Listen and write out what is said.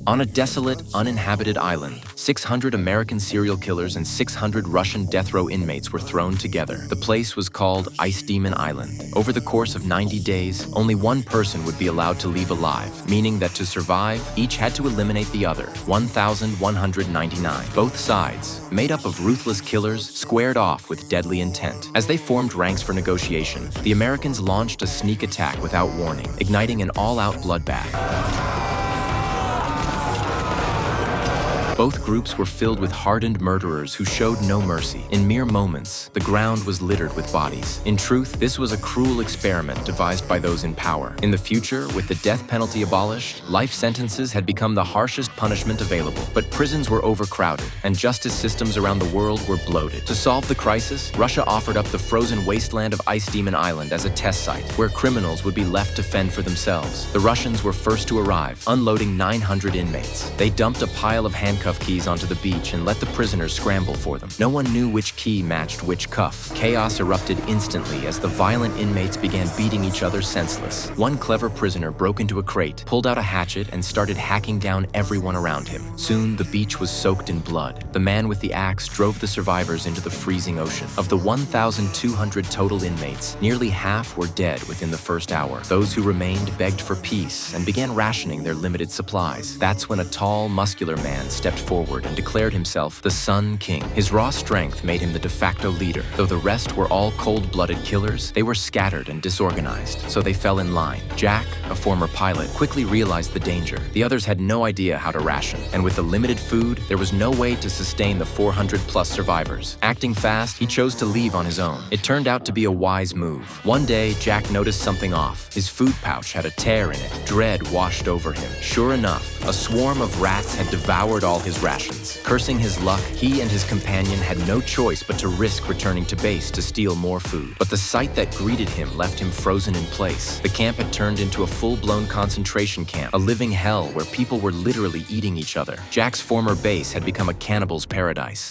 On a desolate, uninhabited island, 600 American serial killers and 600 Russian death row inmates were thrown together. The place was called Ice Demon Island. Over the course of 90 days, only one person would be allowed to leave alive, meaning that to survive, each had to eliminate the other, 1,199. Both sides, made up of ruthless killers, squared off with deadly intent. As they formed ranks for negotiation, the Americans launched a sneak attack without warning, igniting an all-out bloodbath. Both groups were filled with hardened murderers who showed no mercy. In mere moments, the ground was littered with bodies. In truth, this was a cruel experiment devised by those in power. In the future, with the death penalty abolished, life sentences had become the harshest punishment available. But prisons were overcrowded, and justice systems around the world were bloated. To solve the crisis, Russia offered up the frozen wasteland of Ice Demon Island as a test site, where criminals would be left to fend for themselves. The Russians were first to arrive, unloading 900 inmates. They dumped a pile of handcuff keys onto the beach and let the prisoners scramble for them. No one knew which key matched which cuff. Chaos erupted instantly as the violent inmates began beating each other senseless. One clever prisoner broke into a crate, pulled out a hatchet, and started hacking down everyone around him. Soon, the beach was soaked in blood. The man with the axe drove the survivors into the freezing ocean. Of the 1,200 total inmates, nearly half were dead within the first hour. Those who remained begged for peace and began rationing their limited supplies. That's when a tall, muscular man stepped forward and declared himself the Sun King. His raw strength made him the de facto leader. Though the rest were all cold-blooded killers, they were scattered and disorganized, so they fell in line. Jack, a former pilot, quickly realized the danger. The others had no idea how to ration, and with the limited food, there was no way to sustain the 400-plus survivors. Acting fast, he chose to leave on his own. It turned out to be a wise move. One day, Jack noticed something off. His food pouch had a tear in it. Dread washed over him. Sure enough, a swarm of rats had devoured all his rations. Cursing his luck, he and his companion had no choice but to risk returning to base to steal more food. But the sight that greeted him left him frozen in place. The camp had turned into a full-blown concentration camp, a living hell where people were literally eating each other. Jack's former base had become a cannibal's paradise.